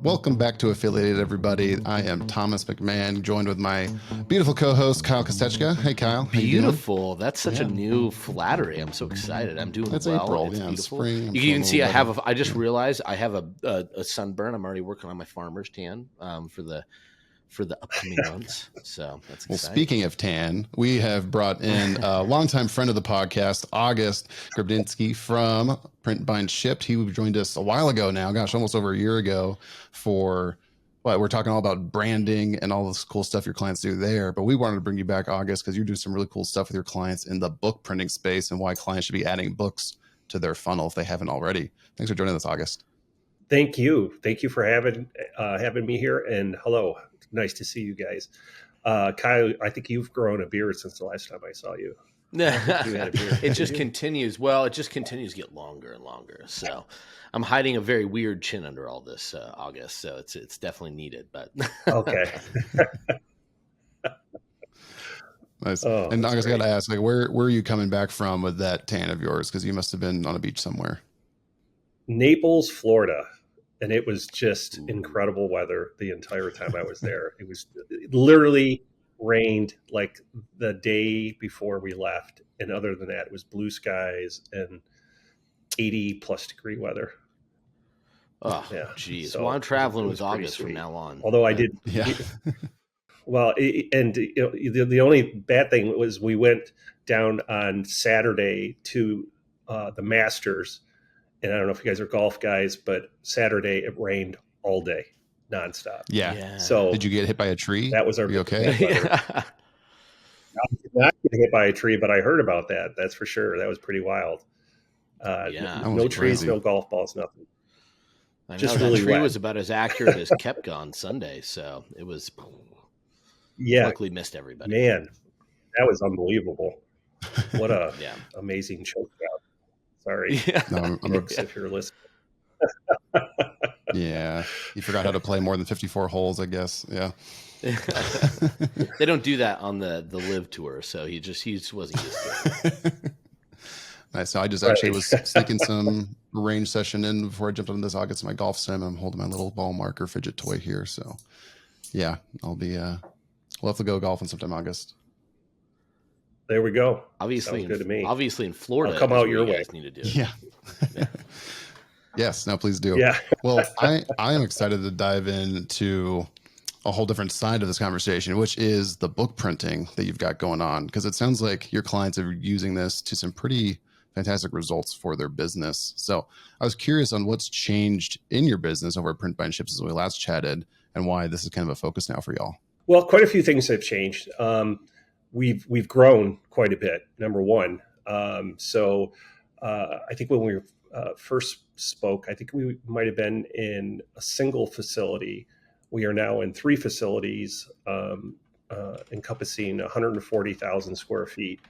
Welcome back to Affiliated, everybody. I am Thomas McMahon, joined with my beautiful co-host, Kyle Kostechka. Hey, Kyle. How you doing? Beautiful. That's such a new flattery. I'm so excited. I'm doing It's well. April. It's Yeah, beautiful. spring. I'm You can feeling even a see little better. I just realized I have a sunburn. I'm already working on my farmer's tan for the upcoming months. So that's exciting. Well, speaking of tan, we have brought in a longtime friend of the podcast, August Grebinski from Print Bind Shipped. He joined us a while ago now, gosh, almost over a year ago for we're talking all about branding and all this cool stuff your clients do there. But we wanted to bring you back, August, because you do some really cool stuff with your clients in the book printing space and why clients should be adding books to their funnel if they haven't already. Thanks for joining us, August. Thank you for having me here, and hello, nice to see you guys. Kyle, I think you've grown a beard since the last time I saw you. You had a beard. It just continues. Well, it just continues to get longer and longer. So I'm hiding a very weird chin under all this, August. So it's definitely needed. But okay. Nice. And August, I got to ask, like, where are you coming back from with that tan of yours? Because you must have been on a beach somewhere. Naples, Florida. And it was just incredible weather the entire time I was there. It literally rained like the day before we left. And other than that, it was blue skies and 80 plus degree weather. Oh, geez. So, well, I'm traveling with August from now on. Although I did. Yeah. Well, the only bad thing was we went down on Saturday to the Masters. And I don't know if you guys are golf guys, but Saturday it rained all day, nonstop. Yeah. So did you get hit by a tree? That was our okay? I did not get hit by a tree, but I heard about that. That's for sure. That was pretty wild. No trees, no golf balls, nothing. I know, that really tree was about as accurate as Kepka Sunday, so it was. Yeah, luckily missed everybody. Man, that was unbelievable. What a amazing choke job. Sorry, Brooks, if you're listening. Yeah, you forgot how to play more than 54 holes, I guess. Yeah. They don't do that on the live tour, so he just wasn't used to it. Nice. So I just actually was sneaking some range session in before I jumped on this August my golf sim. I'm holding my little ball marker fidget toy here. So yeah, I'll be we'll have to go golfing sometime August. There we go. Obviously, good to me. Obviously in Florida, I'll come out your way. Need to do it. Yeah. Yes. No, please do. Yeah. Well, I am excited to dive into a whole different side of this conversation, which is the book printing that you've got going on. Because it sounds like your clients are using this to some pretty fantastic results for their business. So I was curious on what's changed in your business over at Print Bind Shipped since we last chatted and why this is kind of a focus now for y'all. Well, quite a few things have changed. We've grown quite a bit, number one. So I think when we first spoke, I think we might have been in a single facility. We are now in 3 facilities encompassing 140,000 square feet.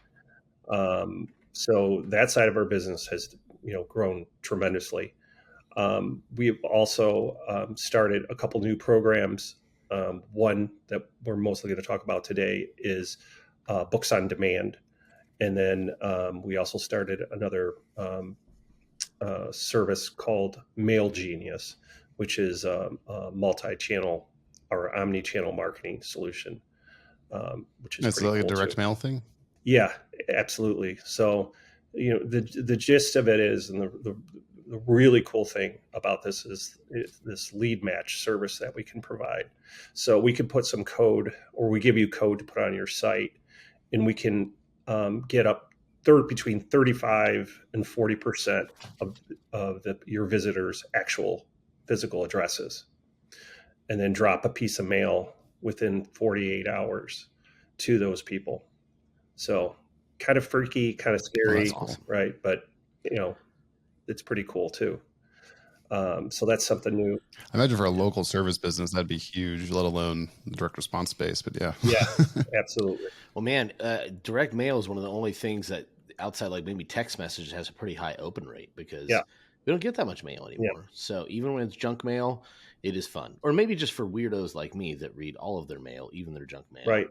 So that side of our business has grown tremendously. We've also started a couple new programs. One that we're mostly going to talk about today is Books on Demand. And then we also started another service called Mail Genius, which is a multi-channel or omni-channel marketing solution, which is it's like cool a direct too. Mail thing? Yeah, absolutely. So, the gist of it is, and the really cool thing about this is this lead match service that we can provide. So we can put some code, or we give you code to put on your site, and we can get up between 35 and 40% of your visitors' actual physical addresses, and then drop a piece of mail within 48 hours to those people. So kind of freaky, kind of scary, awesome. Right? But, it's pretty cool too. So that's something new. I imagine for a local service business, that'd be huge, let alone the direct response space. But yeah. Yeah, absolutely. Well, man, direct mail is one of the only things that outside, like maybe text messages, has a pretty high open rate because we don't get that much mail anymore. Yeah. So even when it's junk mail, it is fun. Or maybe just for weirdos like me that read all of their mail, even their junk mail. Right.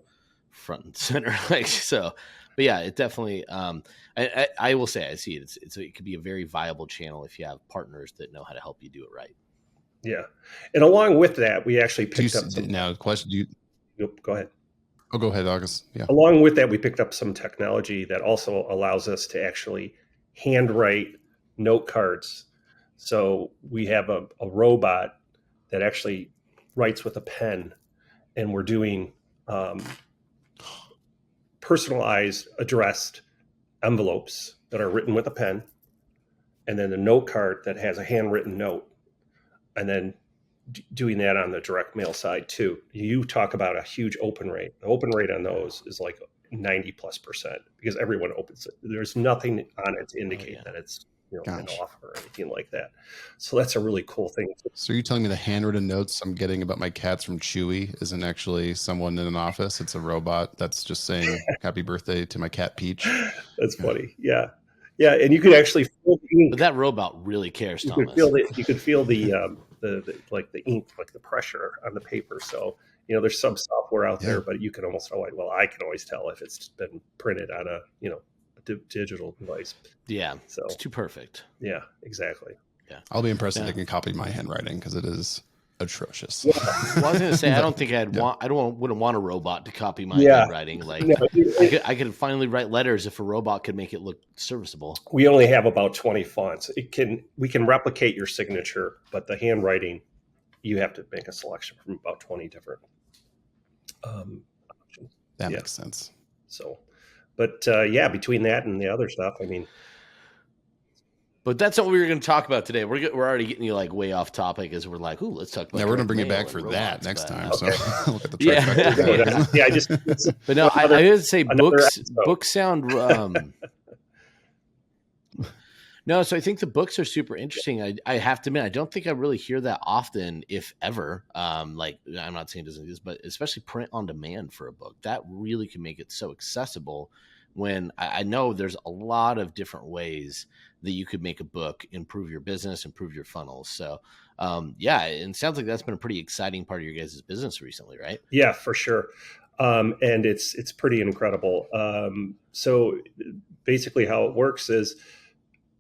Front and center. But yeah, it definitely, I will say, I see it. It could be a very viable channel if you have partners that know how to help you do it right. Yeah. And along with that, we actually picked up some. Now, question, Go ahead. Oh, go ahead, August. Yeah. Along with that, we picked up some technology that also allows us to actually handwrite note cards. So we have a robot that actually writes with a pen, and we're doing personalized, addressed envelopes that are written with a pen, and then a note card that has a handwritten note, and then doing that on the direct mail side too. You talk about a huge open rate. The open rate on those is like 90+% because everyone opens it. There's nothing on it to indicate that it's an offer or anything like that. So that's a really cool thing. So you're telling me the handwritten notes I'm getting about my cats from Chewy isn't actually someone in an office? It's a robot that's just saying happy birthday to my cat Peach. That's funny. Yeah. Yeah. And you could actually feel the ink. But that robot really cares, you Thomas. You could feel the like the ink, like the pressure on the paper. So, there's some software out there, but you can almost I can always tell if it's been printed on a, digital device. Yeah. So it's too perfect. Yeah, exactly. Yeah. I'll be impressed if they can copy my handwriting because it is atrocious. Well, I was going to say, I don't think wouldn't want a robot to copy my handwriting. Like I could finally write letters if a robot could make it look serviceable. We only have about 20 fonts. We can replicate your signature, but the handwriting, you have to make a selection from about 20 different options. That makes sense. So, but between that and the other stuff, But that's not what we were going to talk about today. We're already getting you like way off topic as we're like, ooh, let's talk about. Yeah, we're going to bring you back for that next time. Okay. So look at the trifecta. But no, I would say books sound. No, so I think the books are super interesting. I have to admit, I don't think I really hear that often, if ever. Like I'm not saying it doesn't exist, but especially print on demand for a book, that really can make it so accessible. When I know there's a lot of different ways that you could make a book, improve your business, improve your funnels. So, and it sounds like that's been a pretty exciting part of your guys' business recently, right? Yeah, for sure. And it's pretty incredible. So basically how it works is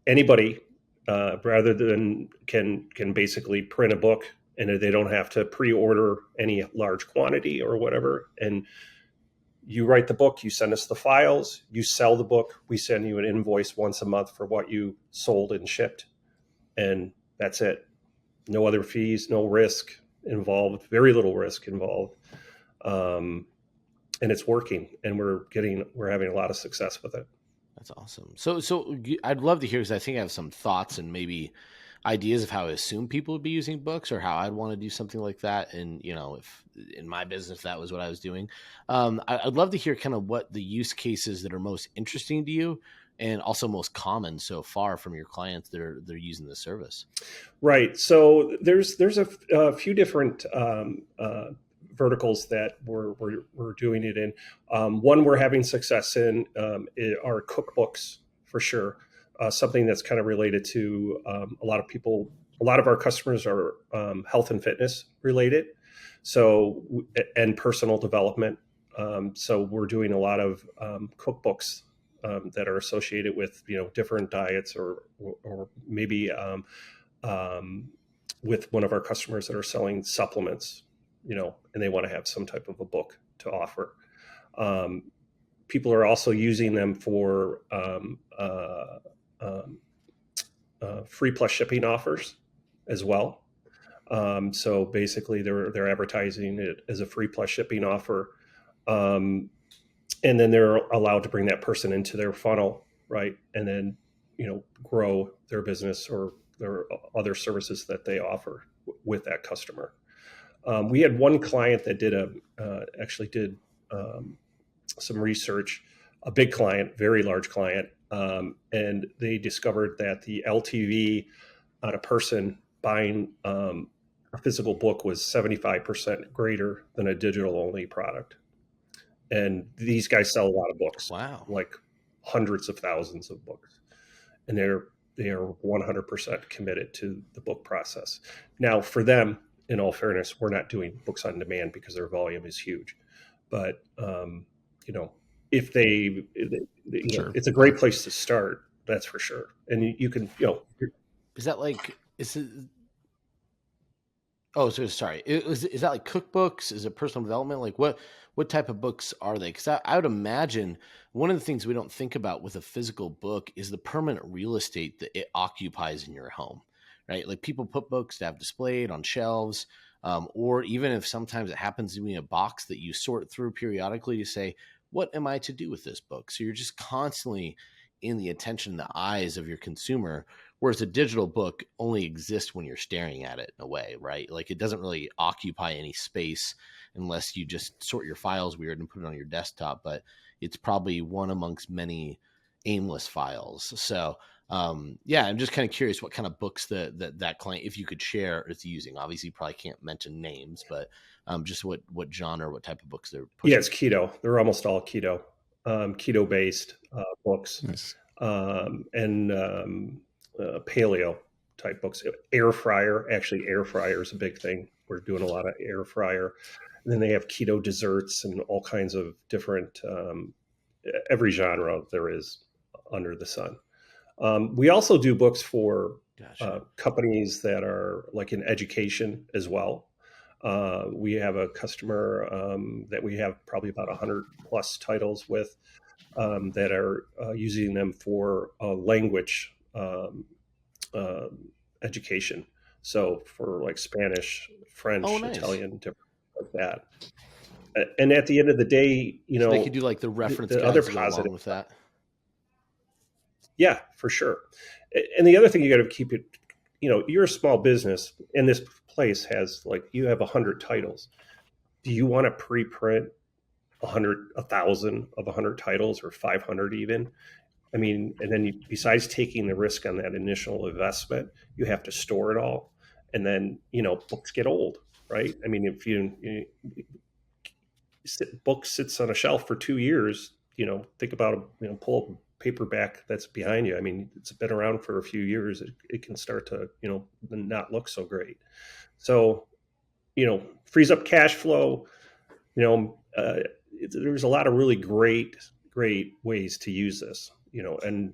anybody, rather than can basically print a book, and they don't have to pre-order any large quantity or whatever. And you write the book, you send us the files, you sell the book, we send you an invoice once a month for what you sold and shipped. And that's it. No other fees, no risk involved, very little risk involved. And it's working, and we're having a lot of success with it. That's awesome. So I'd love to hear, because I think I have some thoughts and maybe ideas of how I assume people would be using books, or how I'd want to do something like that. And, if in my business, that was what I was doing. I'd love to hear kind of what the use cases that are most interesting to you, and also most common so far from your clients that are using the service. Right. So there's a few different verticals that we're doing it in. One we're having success in are cookbooks, for sure. Something that's kind of related to a lot of our customers are health and fitness related, and personal development. So we're doing a lot of cookbooks that are associated with different diets, or maybe with one of our customers that are selling supplements, and they want to have some type of a book to offer. People are also using them for free plus shipping offers as well. So basically they're advertising it as a free plus shipping offer. And then they're allowed to bring that person into their funnel, right? And then, grow their business or their other services that they offer with that customer. We had one client that did some research, a big client, very large client. And they discovered that the LTV on a person buying a physical book was 75% greater than a digital only product. And these guys sell a lot of books. Wow. Like hundreds of thousands of books. And they are 100% committed to the book process. Now, for them, in all fairness, we're not doing books on demand because their volume is huge. But, if they Sure. it's a great place to start, that's for sure. And you can, is that like, Oh, so sorry. Is that like cookbooks? Is it personal development? Like what type of books are they? Because I would imagine one of the things we don't think about with a physical book is the permanent real estate that it occupies in your home, right? Like people put books to have displayed on shelves, or even if sometimes it happens to be a box that you sort through periodically to say, what am I to do with this book? So you're just constantly in the attention, the eyes of your consumer. Whereas a digital book only exists when you're staring at it in a way, right? Like it doesn't really occupy any space unless you just sort your files weird and put it on your desktop. But it's probably one amongst many aimless files. So yeah, I'm just kind of curious what kind of books that client, if you could share, is using. Obviously, you probably can't mention names, but just what genre, what type of books they're pushing. Yeah, it's keto. They're almost all keto, keto based books, Nice. and paleo type books. Air fryer, actually, air fryer is a big thing. We're doing a lot of air fryer. And then they have keto desserts and all kinds of different, every genre there is under the sun. We also do books for companies that are like in education as well. We have a customer that we have probably about 100 plus titles with that are using them for language education. So for like Spanish, French, nice. Italian, different like that. And at the end of the day, you know, they could do like the reference the guides other to go positive along with that. Yeah, for sure. And the other thing you got to keep it, you know, you're a small business and this place has like, you have 100 titles. Do you want to pre-print 1,000 of 100 titles or 500 even? I mean, and then besides taking the risk on that initial investment, you have to store it all. And then, you know, books get old, right? I mean, if book sits on a shelf for 2 years, you know, think about, you know, pull up a paperback that's behind you. I mean, it's been around for a few years. It can start to, you know, not look so great. So, you know, frees up cash flow, you know, there's a lot of really great ways to use this, you know, and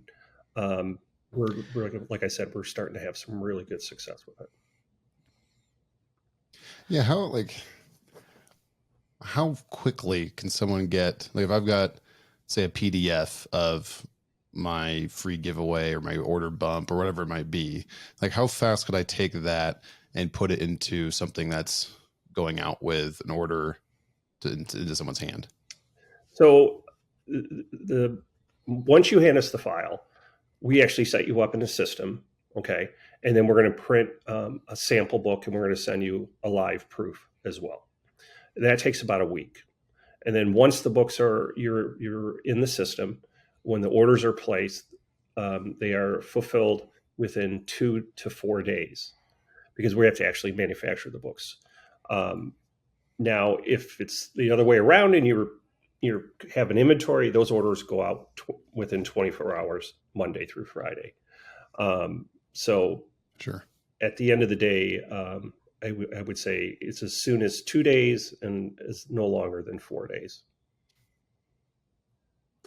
we're like I said, we're starting to have some really good success with it. Yeah. How quickly can someone get, like if I've got, say, a PDF of my free giveaway or my order bump or whatever it might be, like how fast could I take that and put it into something that's going out with an order into someone's hand? So once you hand us the file, we actually set you up in a system, okay? And then we're going to print a sample book and we're going to send you a live proof as well. That takes about a week. And then once the books you're in the system, when the orders are placed, they are fulfilled within 2 to 4 days because we have to actually manufacture the books. Now, if it's the other way around and you have an inventory, those orders go out within 24 hours, Monday through Friday. So sure. At the end of the day, I would say it's as soon as 2 days and is no longer than 4 days.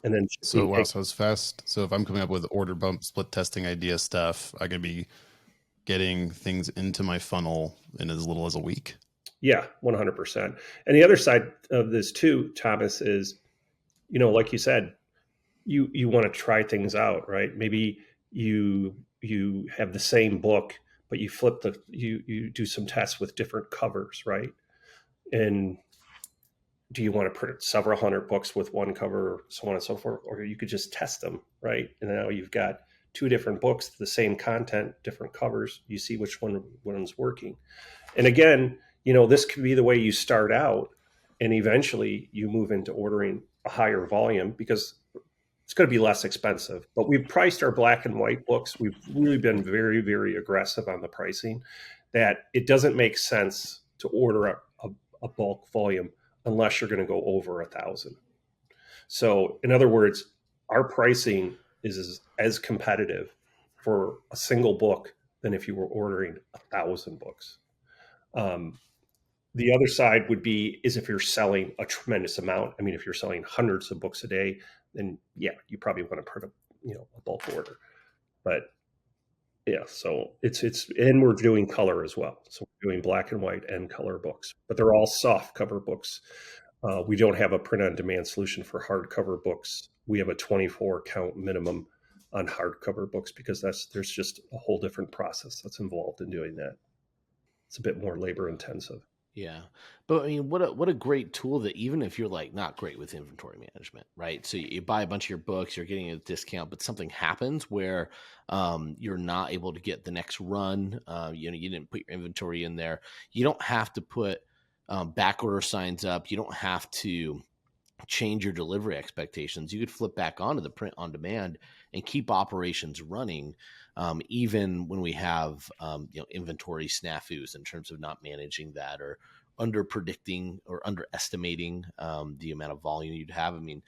And then so it's fast. So if I'm coming up with order bump, split testing idea stuff, I can be getting things into my funnel in as little as a week. Yeah, 100%. And the other side of this too, Thomas, is, you know, like you said, you want to try things out, right? Maybe you have the same book, but you flip you do some tests with different covers, right? And do you want to print several hundred books with one cover, so on and so forth? Or you could just test them, right? And now you've got 2 different books, the same content, different covers. You see which one's working. And again, you know, this could be the way you start out and eventually you move into ordering a higher volume because it's going to be less expensive. But we've priced our black and white books. We've really been very, very aggressive on the pricing that it doesn't make sense to order a bulk volume unless you're going to go over 1,000. So in other words, our pricing is as competitive for a single book than if you were ordering 1,000 books. The other side would be is if you're selling a tremendous amount. I mean, if you're selling hundreds of books a day, then yeah, you probably want to print a bulk order. But Yeah, so and we're doing color as well. So we're doing black and white and color books, but they're all soft cover books. We don't have a print on demand solution for hardcover books. We have a 24 count minimum on hardcover books because there's just a whole different process that's involved in doing that. It's a bit more labor intensive. Yeah. But I mean, what a great tool that even if you're like not great with inventory management, right? So you buy a bunch of your books, you're getting a discount, but something happens where you're not able to get the next run. You didn't put your inventory in there. You don't have to put back order signs up. You don't have to change your delivery expectations. You could flip back onto the print on demand and keep operations running, even when we have inventory snafus in terms of not managing that or under predicting or underestimating the amount of volume you'd have. I mean,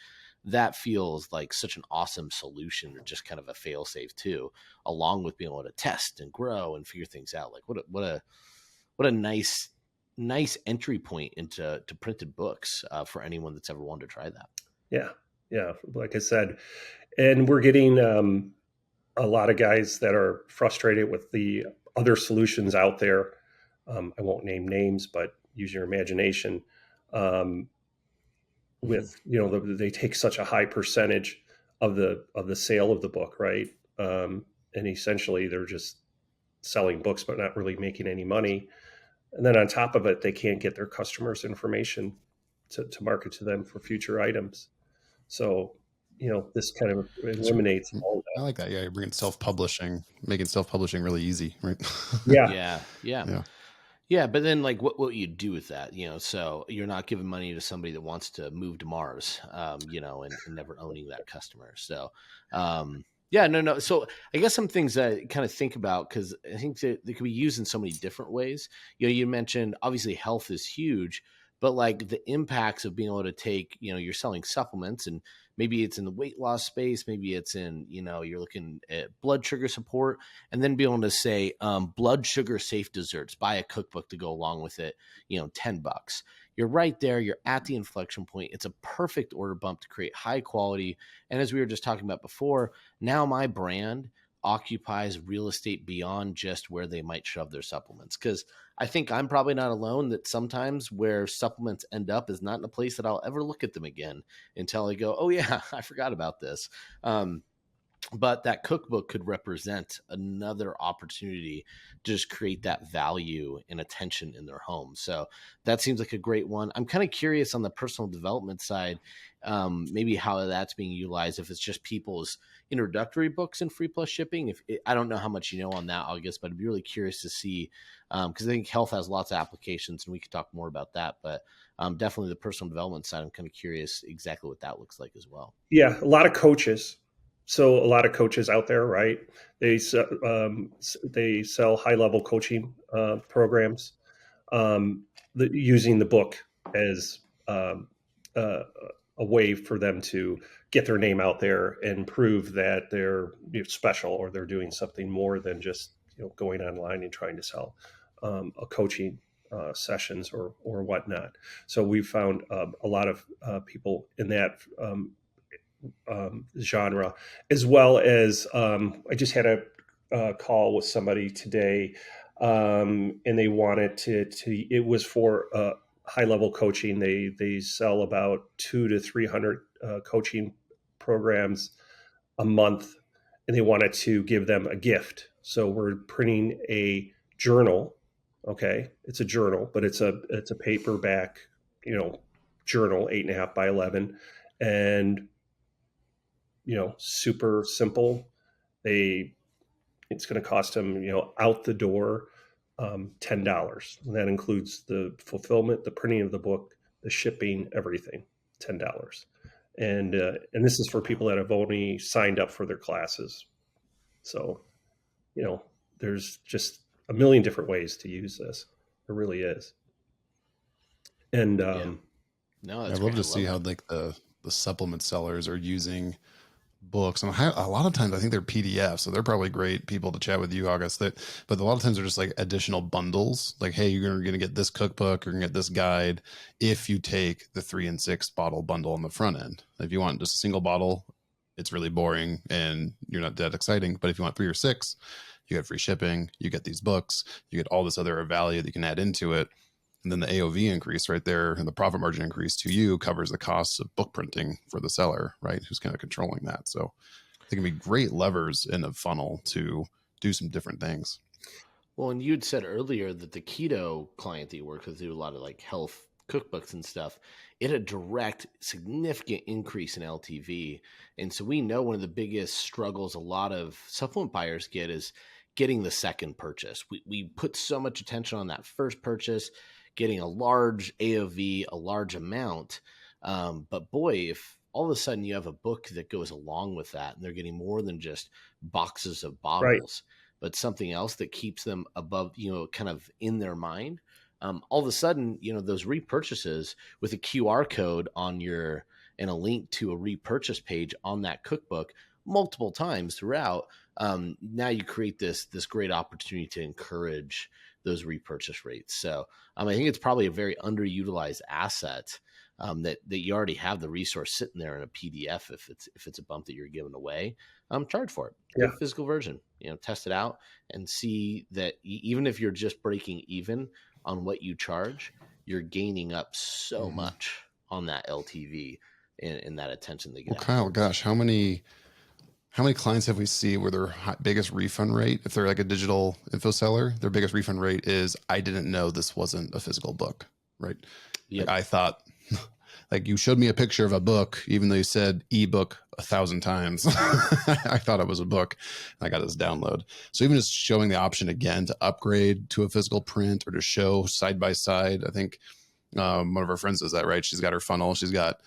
that feels like such an awesome solution, or just kind of a fail safe too, along with being able to test and grow and figure things out. Like what a nice entry point into printed books for anyone that's ever wanted to try that. Yeah. Like I said, and we're getting a lot of guys that are frustrated with the other solutions out there. I won't name names, but use your imagination. With they take such a high percentage of the sale of the book, right? And essentially they're just selling books but not really making any money. And then on top of it, they can't get their customers' information to market to them for future items. So, this kind of eliminates all of that. I like that. Yeah, you're bringing self-publishing, making self-publishing really easy, right? Yeah. But then, like, what you do with that? So you're not giving money to somebody that wants to move to Mars, and never owning that customer. So, no. So I guess some things that I kind of think about, because I think that they could be used in so many different ways. You mentioned obviously health is huge, but like the impacts of being able to take, you're selling supplements, and maybe it's in the weight loss space, maybe it's in, you're looking at blood sugar support, and then be able to say blood sugar safe desserts, buy a cookbook to go along with it, $10. You're right there. You're at the inflection point. It's a perfect order bump to create high quality. And as we were just talking about before, now my brand occupies real estate beyond just where they might shove their supplements. Because I think I'm probably not alone that sometimes where supplements end up is not in a place that I'll ever look at them again until I go, oh yeah, I forgot about this. But that cookbook could represent another opportunity to just create that value and attention in their home. So that seems like a great one. I'm kind of curious on the personal development side, maybe how that's being utilized, if it's just people's introductory books and free plus shipping. I don't know how much you know on that, August, but I'd be really curious to see, because I think health has lots of applications and we could talk more about that. But definitely the personal development side, I'm kind of curious exactly what that looks like as well. Yeah, a lot of coaches. So a lot of coaches out there, right? They sell high level coaching programs using the book as a way for them to get their name out there and prove that they're special, or they're doing something more than just going online and trying to sell a coaching sessions or whatnot. So we found a lot of people in that genre, as well as I just had a call with somebody today, and they wanted to it was for high level coaching. They sell about 200 to 300 coaching programs a month, and they wanted to give them a gift. So we're printing a journal. Okay, it's a journal, but it's a paperback, journal, 8.5 by 11, and super simple. It's going to cost them, out the door, $10. And that includes the fulfillment, the printing of the book, the shipping, everything, $10. And this is for people that have only signed up for their classes. So, there's just a million different ways to use this. There really is. And I'd love to see how like the supplement sellers are using books, and a lot of times I think they're PDFs, so they're probably great people to chat with you, August. But a lot of times they're just like additional bundles, like, hey, you're going to get this cookbook, you're going to get this guide if you take the 3 and 6 bottle bundle on the front end. If you want just a single bottle, it's really boring and you're not that exciting. But if you want 3 or 6, you get free shipping, you get these books, you get all this other value that you can add into it. And then the AOV increase right there and the profit margin increase to you covers the costs of book printing for the seller, right? Who's kind of controlling that. So they can be great levers in a funnel to do some different things. Well, and you'd said earlier that the keto client that you work with do a lot of like health cookbooks and stuff. It had a direct, significant increase in LTV. And so we know one of the biggest struggles a lot of supplement buyers get is getting the second purchase. We put so much attention on that first purchase, getting a large AOV, a large amount. But boy, if all of a sudden you have a book that goes along with that and they're getting more than just boxes of bottles, right, but something else that keeps them above, kind of in their mind. All of a sudden, those repurchases with a QR code on and a link to a repurchase page on that cookbook multiple times throughout. Now you create this great opportunity to encourage those repurchase rates. So I think it's probably a very underutilized asset that you already have the resource sitting there in a PDF. If it's a bump that you're giving away, charge for it. Get a physical version, test it out and see that even if you're just breaking even on what you charge, you're gaining up so much on that LTV and that attention they get. Well, Kyle, gosh, how many clients have we seen where their biggest refund rate, if they're like a digital info seller, their biggest refund rate is, I didn't know this wasn't a physical book, right? Yep. Like I thought, like you showed me a picture of a book, even though you said ebook 1,000 times. I thought it was a book. And I got this download. So even just showing the option again to upgrade to a physical print or to show side by side. I think one of our friends does that, right? She's got her funnel. She's got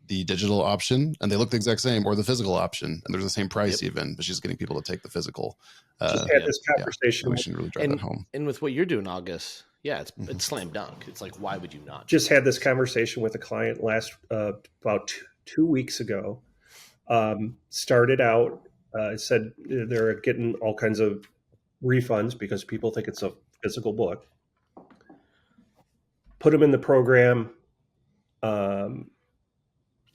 the digital option and they look the exact same, or the physical option. And there's the same price even, but she's getting people to take the physical. Just had this conversation. We should really drive that home. And with what you're doing, August, it's slam dunk. It's like, why would you not? Just had this conversation with a client about 2 weeks ago. Started out, said they're getting all kinds of refunds because people think it's a physical book. Put them in the program.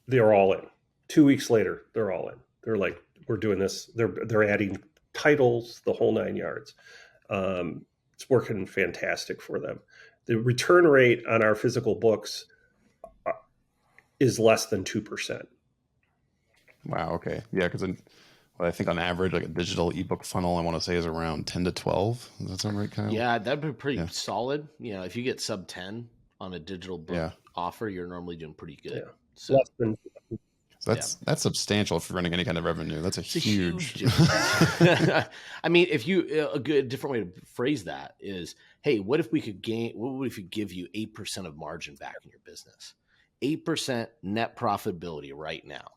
They're all in. 2 weeks later, they're all in. They're like, we're doing this. They're adding titles, the whole 9 yards. It's working fantastic for them. The return rate on our physical books is less than 2%. Wow. Okay. Yeah. Because I think on average, like a digital ebook funnel, I want to say is around 10 to 12. Does that sound right, Kyle? Yeah, that'd be pretty solid. If you get sub 10 on a digital book offer, you're normally doing pretty good. Yeah. So less than. So that's substantial for running any kind of revenue. That's a huge. I mean, if you a different way to phrase that is, hey, what if we could give you 8% of margin back in your business? 8% net profitability right now.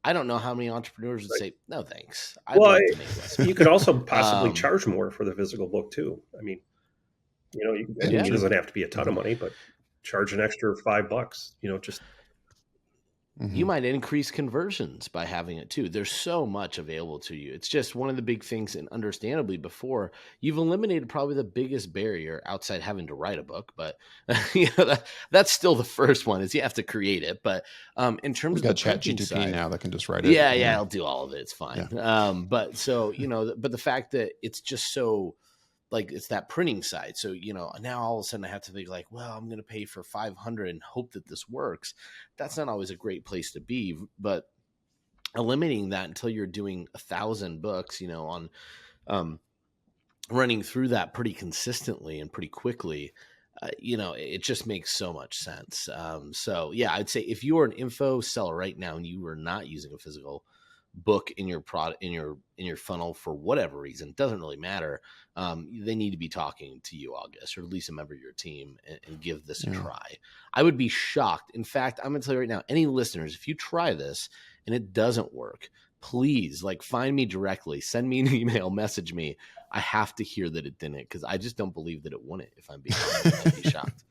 I don't know how many entrepreneurs would say, no, thanks. I'd like to make less. You could also possibly charge more for the physical book too. I mean, it doesn't have to be a ton of money, but charge an extra $5, just. You might increase conversions by having it too. There's so much available to you. It's just one of the big things, and understandably before, you've eliminated probably the biggest barrier outside having to write a book. But that's still the first one is you have to create it. But in terms of the ChatGPT now that can just write it. Yeah, I'll do all of it. It's fine. Yeah. But the fact that it's just so, like, it's that printing side. So, now all of a sudden I have to think like, well, I'm going to pay for 500 and hope that this works. That's not always a great place to be, but eliminating that until you're doing 1,000 books, on running through that pretty consistently and pretty quickly, it just makes so much sense. I'd say if you are an info seller right now and you are not using a physical book in your product, in your funnel for whatever reason, it doesn't really matter. They need to be talking to you, August, or at least a member of your team, and give this a try. I would be shocked. In fact, I'm going to tell you right now, any listeners, if you try this and it doesn't work, please find me directly, send me an email, message me. I have to hear that it didn't, because I just don't believe that it wouldn't. If I'm being honest, I'd be shocked.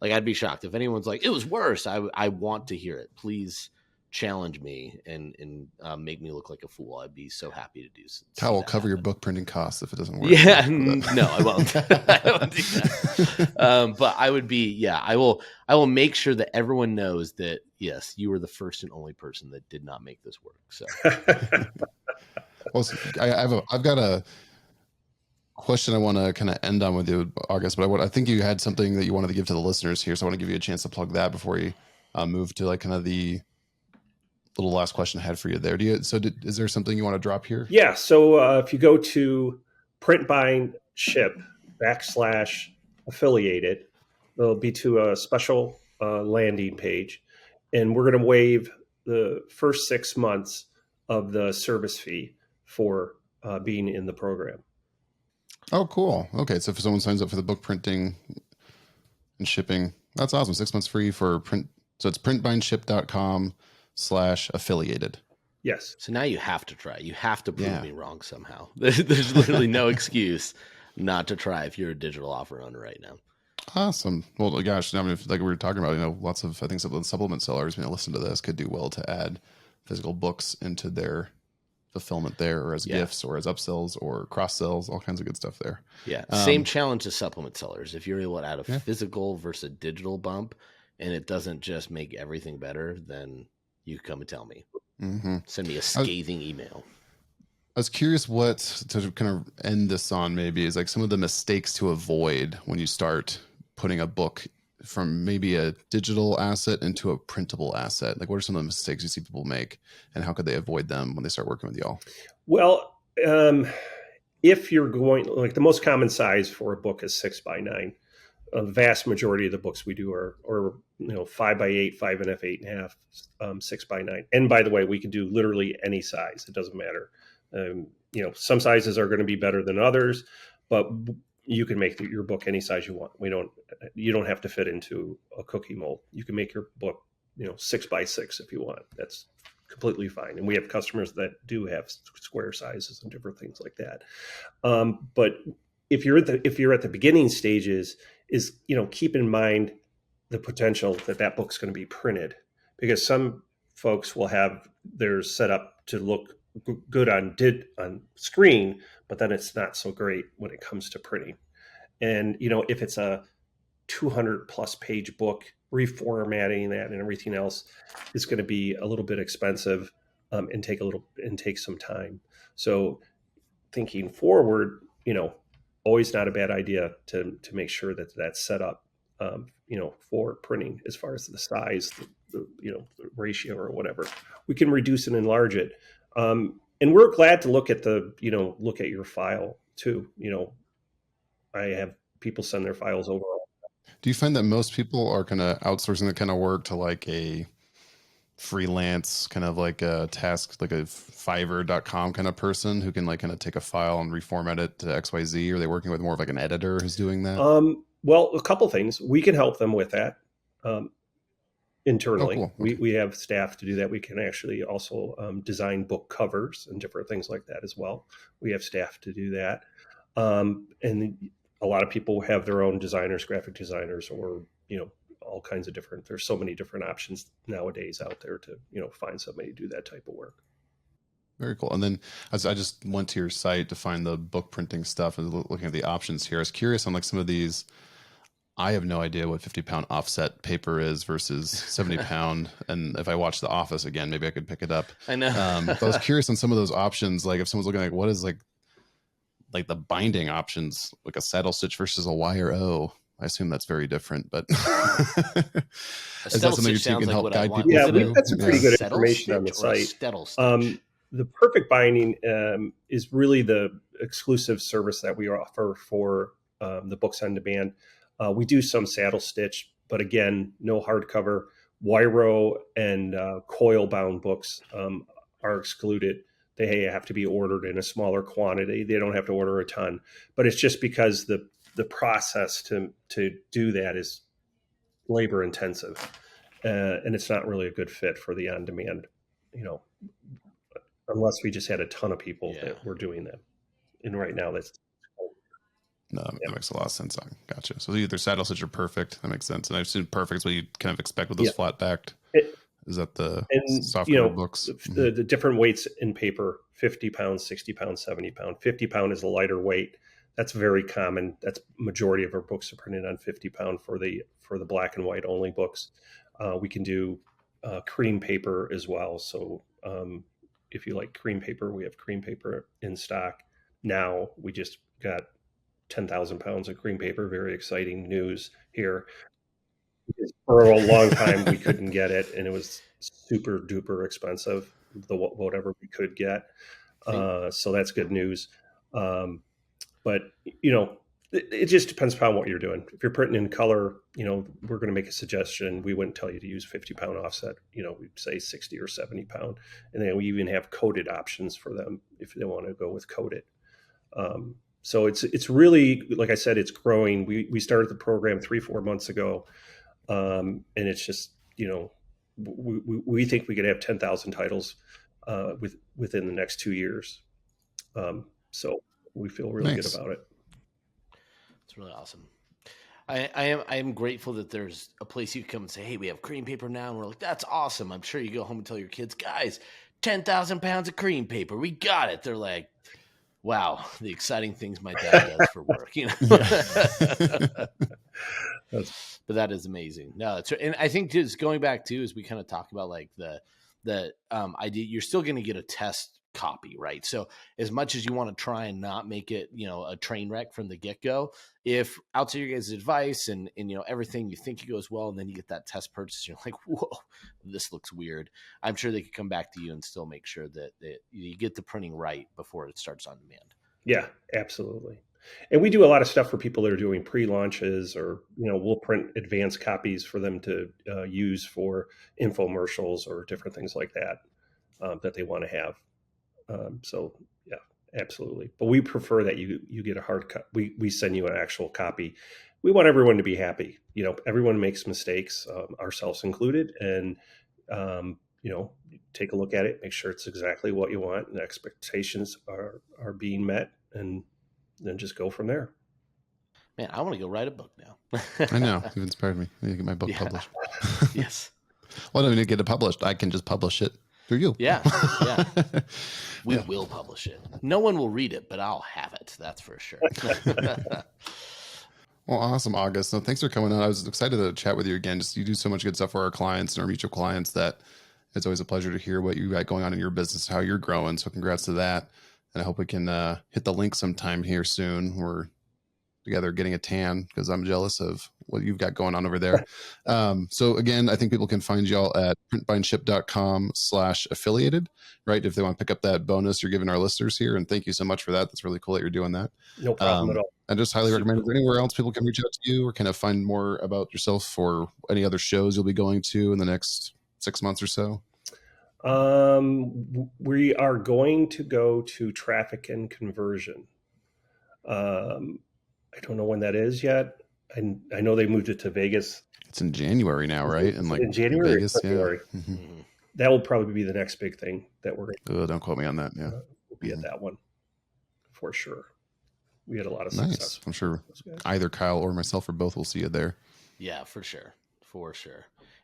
I'd be shocked if anyone's like, it was worse. I want to hear it. Please challenge me and make me look like a fool. I'd be so happy to do so. Kyle will cover your book printing costs if it doesn't work. Yeah, no, I won't. I won't do that. But I would be, I will make sure that everyone knows that, yes, you were the first and only person that did not make this work. So, well, I've got question I want to kind of end on with you, August, but I think you had something that you wanted to give to the listeners here. So I want to give you a chance to plug that before you move to like kind of the little last question I had for you there. Is there something you want to drop here? Yeah. So if you go to printbindship /affiliated, they'll be to a special landing page, and we're going to waive the first 6 months of the service fee for being in the program. Oh, cool. Okay. So if someone signs up for the book printing and shipping, that's awesome. 6 months free for print. So it's printbindship.com/affiliated. Yes. So now you have to try. You have to prove me wrong somehow. There's literally no excuse not to try if you're a digital offer owner right now. Awesome. Well, gosh, I mean, like we were talking about, lots of, I think some supplement sellers, listen to this, could do well to add physical books into their fulfillment there, or as gifts, or as upsells, or cross sells, all kinds of good stuff there. Yeah. Same challenge as supplement sellers. If you're able to add a physical versus digital bump, and it doesn't just make everything better, then you come and tell me. Mm-hmm. Send me a scathing email. I was curious what to kind of end this on, maybe, is like some of the mistakes to avoid when you start putting a book from maybe a digital asset into a printable asset. Like, what are some of the mistakes you see people make, and how could they avoid them when they start working with y'all? Well, if you're going, like, the most common size for a book is 6x9. A vast majority of the books we do are 5x8, 5.5, 8.5, 6x9. And by the way, we can do literally any size. It doesn't matter. Some sizes are going to be better than others, but you can make your book any size you want. You don't have to fit into a cookie mold. You can make your book, 6x6 if you want. That's completely fine. And we have customers that do have square sizes and different things like that. But if you're at the beginning stages, keep in mind the potential that book's going to be printed, because some folks will have theirs set up to look good on screen, but then it's not so great when it comes to printing. And if it's a 200 plus page book, reformatting that and everything else is going to be a little bit expensive and take some time. So thinking forward, always not a bad idea to make sure that that's set up, for printing as far as the size, the ratio or whatever. We can reduce and enlarge it. And we're glad to look at your file too. I have people send their files over. Do you find that most people are kind of outsourcing that kind of work to like a freelance kind of like a task, like a Fiverr.com kind of person who can like kind of take a file and reformat it to XYZ? Or are they working with more of like an editor who's doing that? Well, a couple things. We can help them with that internally. Oh, cool. Okay. We have staff to do that. We can actually also design book covers and different things like that as well. We have staff to do that. And a lot of people have their own designers, graphic designers, or, all kinds of different, there's so many different options nowadays out there to, find somebody to do that type of work. Very cool. And then as I just went to your site to find the book printing stuff and looking at the options here, I was curious on like some of these. I have no idea what 50-pound offset paper is versus 70-pound. And if I watch The Office again, maybe I could pick it up. I know. But I was curious on some of those options. Like if someone's looking like, what is like the binding options, like a saddle stitch versus a wire O. I assume that's very different, but is that something you can help guide people? Yeah, that's some pretty good information on the site. The perfect binding is really the exclusive service that we offer for the books on demand. We do some saddle stitch, but again, no hardcover. Wiro and coil bound books are excluded. They have to be ordered in a smaller quantity. They don't have to order a ton, but it's just because the process to do that is labor intensive, and it's not really a good fit for the on demand, unless we just had a ton of people that were doing that. And right now that's. No, that makes a lot of sense. Gotcha. So either saddle stitch or perfect. That makes sense. And I've seen perfect is what you kind of expect with those flat backed. Is that the software books? The different weights in paper, 50 pounds, 60 pounds, 70 pounds. 50 pound is a lighter weight. That's very common. That's majority of our books are printed on 50 pound for the black and white only books. We can do cream paper as well. So if you like cream paper, we have cream paper in stock. Now we just got 10,000 pounds of green paper. Very exciting news here. For a long time, we couldn't get it, and it was super duper expensive, whatever we could get. So that's good news. But, it just depends upon what you're doing. If you're printing in color, we're going to make a suggestion. We wouldn't tell you to use 50-pound offset. We'd say 60 or 70 pound. And then we even have coated options for them if they want to go with coated. So it's really, like I said, it's growing. We started the program 3-4 months ago. And it's just, we think we could have 10,000 titles within the next 2 years. So we feel really good about it. It's really awesome. I am grateful that there's a place you can come and say, hey, we have cream paper now. And we're like, that's awesome. I'm sure you go home and tell your kids, guys, 10,000 pounds of cream paper. We got it. They're like, wow, the exciting things my dad does for work, But that is amazing. No, it's, and I think just going back to, as we kind of talk about like the idea, you're still going to get a test copy, right? So as much as you want to try and not make it, a train wreck from the get-go, if outside your guys' advice and everything you think it goes well, and then you get that test purchase, you're like, whoa, this looks weird. I'm sure they could come back to you and still make sure that you get the printing right before it starts on demand. Yeah, absolutely. And we do a lot of stuff for people that are doing pre-launches, or, we'll print advanced copies for them to use for infomercials or different things like that, that they want to have. So yeah, absolutely. But we prefer that you get a hard cut. We send you an actual copy. We want everyone to be happy. Everyone makes mistakes, ourselves included, and, take a look at it, make sure it's exactly what you want and the expectations are being met, and then just go from there. Man, I want to go write a book now. I know. You've inspired me. I need to get my book published. Yes. Well, I don't need to get it published. I can just publish it through you. Yeah. We will publish it. No one will read it, but I'll have it. That's for sure. Well, awesome, August. So thanks for coming on. I was excited to chat with you again. Just you do so much good stuff for our clients and our mutual clients that it's always a pleasure to hear what you got going on in your business, how you're growing. So congrats to that. And I hope we can hit the link sometime here soon. We're together getting a tan because I'm jealous of what you've got going on over there. So again, I think people can find y'all at printbindship.com/affiliated, right? If they want to pick up that bonus you're giving our listeners here. And thank you so much for that. That's really cool that you're doing that. No problem at all. I just highly recommend it. Anywhere else people can reach out to you or kind of find more about yourself or any other shows you'll be going to in the next 6 months or so? We are going to go to Traffic and Conversion. I don't know when that is yet. I know they moved it to Vegas. It's in January now, right? And like in January, Vegas, February. Yeah. Mm-hmm. That will probably be the next big thing that we're going to. Don't quote me on that. Yeah, we'll be at that one for sure. We had a lot of success. I'm sure either Kyle or myself or both will see you there. Yeah, for sure.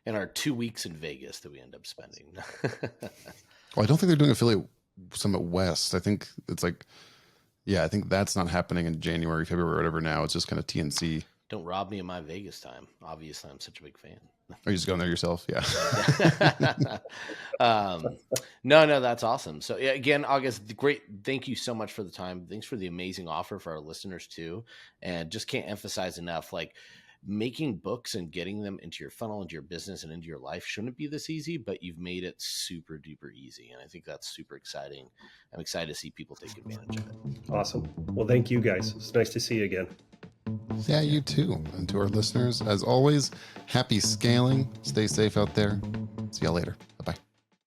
And our 2 weeks in Vegas that we end up spending. Well, I don't think they're doing Affiliate Summit West. I think it's like, I think that's not happening in January, February, or whatever now. It's just kind of TNC. Don't rob me of my Vegas time. Obviously, I'm such a big fan. Are you just going there yourself? Yeah. No, that's awesome. So again, August, great. Thank you so much for the time. Thanks for the amazing offer for our listeners too. And just can't emphasize enough, like, making books and getting them into your funnel, into your business, and into your life shouldn't be this easy, but you've made it super duper easy. And I think that's super exciting. I'm excited to see people take advantage of it. Awesome. Well, thank you guys. It's nice to see you again. Yeah, you too. And to our listeners, as always, happy scaling. Stay safe out there. See y'all later. Bye-bye.